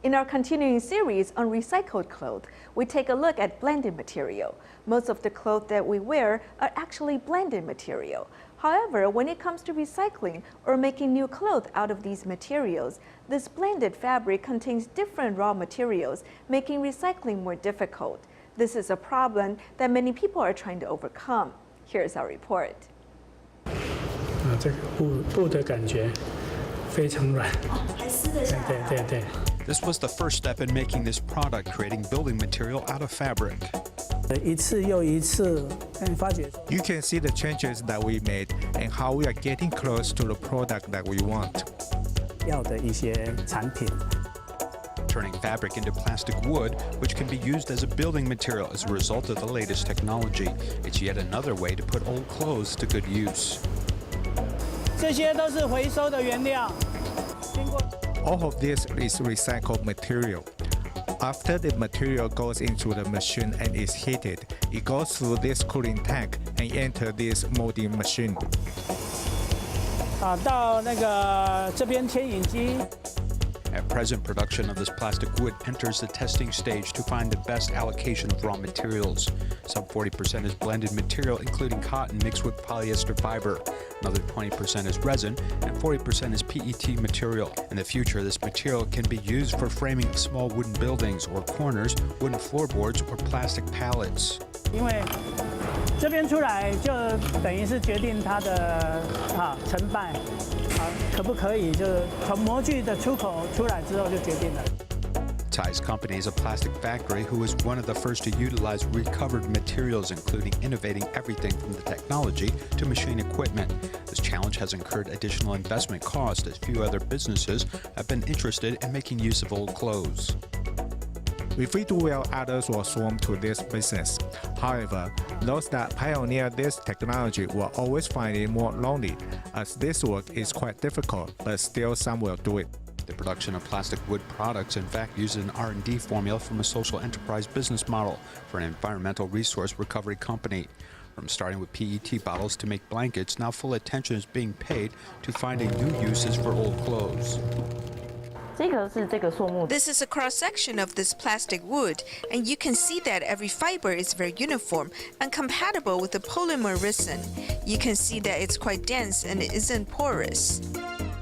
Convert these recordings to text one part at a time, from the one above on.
In our continuing series on recycled clothes, we take a look at blended material. Most of the clothes that we wear are actually blended material. However, when it comes to recycling or making new clothes out of these materials, this blended fabric contains different raw materials, making recycling more difficult. This is a problem that many people are trying to overcome. Here's our report. 这个布的感觉非常软，还撕得下来。对。 This was the first step in making this product, creating building material out of fabric. 一次又一次，发觉 You can see the changes that we made and how we are getting close to the product that we want. 要的一些产品。 Turning fabric into plastic wood, which can be used as a building material as a result of the latest technology. It's yet another way to put old clothes to good use. 这些都是回收的原料，经过。 All of this is recycled material. After the material goes into the machine and is heated, it goes through this cooling tank and enter this molding machine. 到那个这边牵引机。 At present, production of this plastic wood enters the testing stage to find the best allocation of raw materials. Some 40% is blended material, including cotton mixed with polyester fiber. Another 20% is resin, and 40% is PET material. In the future, this material can be used for framing small wooden buildings or corners, wooden floorboards, or plastic pallets. 因为这边出来就等于是决定它的成败，可不可以就是从模具的出口出来之后就决定了。 Tai's company is a plastic factory who was one of the first to utilize recovered materials, including innovating everything from the technology to machine equipment. This challenge has incurred additional investment costs, as few other businesses have been interested in making use of old clothes. If we do well, others will swarm to this business. However, those that pioneer this technology will always find it more lonely, as this work is quite difficult, but still some will do it. The production of plastic wood products, in fact, uses an R&D formula from a social enterprise business model for an environmental resource recovery company. From starting with PET bottles to make blankets, now full attention is being paid to finding new uses for old clothes. This is a cross-section of this plastic wood, and you can see that every fiber is very uniform and compatible with the polymer resin. You can see that it's quite dense and it isn't porous.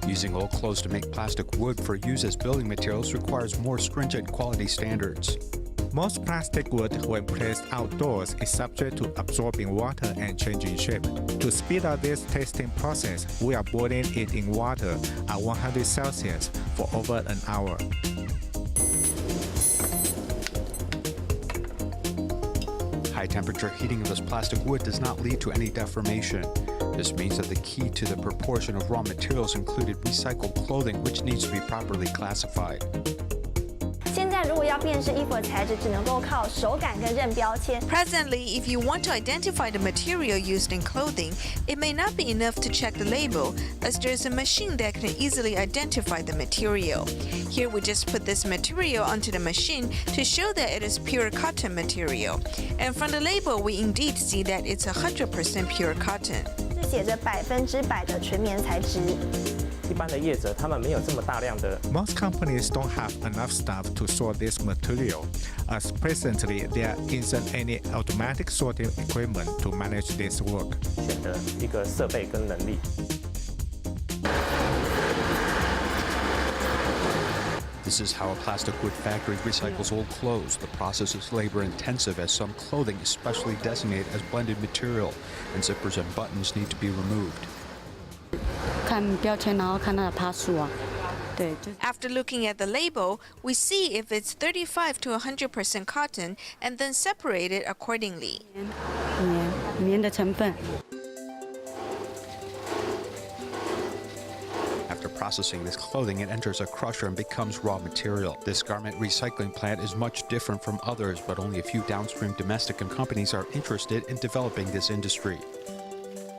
Using old clothes to make plastic wood for use as building materials requires more stringent quality standards. Most plastic wood, when placed outdoors, is subject to absorbing water and changing shape. To speed up this testing process, we are boiling it in water at 100 Celsius for over an hour. High temperature heating of this plastic wood does not lead to any deformation. This means that the key to the proportion of raw materials included recycled clothing, which needs to be properly classified. 现在如果要辨识衣服的材质，只能够靠手感跟认标签。 Presently, if you want to identify the material used in clothing, it may not be enough to check the label, as there is a machine that can easily identify the material. Here we just put this material onto the machine to show that it is pure cotton material. And from the label, we indeed see that it's 100% pure cotton. 是写着100%的纯棉材质。 一般的业者他们没有这么大量的。 Most companies don't have enough staff to sort this material, as presently there isn't any automatic sorting equipment to manage this work. 选的一个设备跟能力。 This is how a plastic wood factory recycles old clothes. The process is labor-intensive, as some clothing is specially designated as blended material, and zippers and buttons need to be removed. 看标签，然后看它的趴数啊，对，就 After looking at the label, we see if it's 35 to 100% cotton and then separate it accordingly. 棉的成分。 After processing this clothing, it enters a crusher and becomes raw material. This garment recycling plant is much different from others, but only a few downstream domestic companies are interested in developing this industry.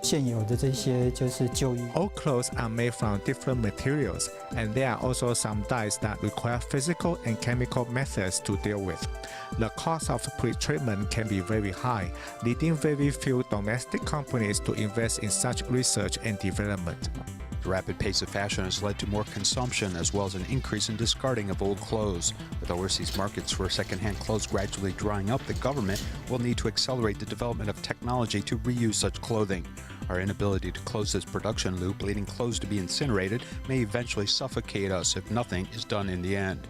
现有的这些就是旧衣。 All clothes are made from different materials, and there are also some dyes that require physical and chemical methods to deal with. The cost of pre-treatment can be very high, leading very few domestic companies to invest in such research and development. The rapid pace of fashion has led to more consumption as well as an increase in discarding of old clothes. With overseas markets for secondhand clothes gradually drying up, the government will need to accelerate the development of technology to reuse such clothing. Our inability to close this production loop, leading clothes to be incinerated, may eventually suffocate us if nothing is done in the end.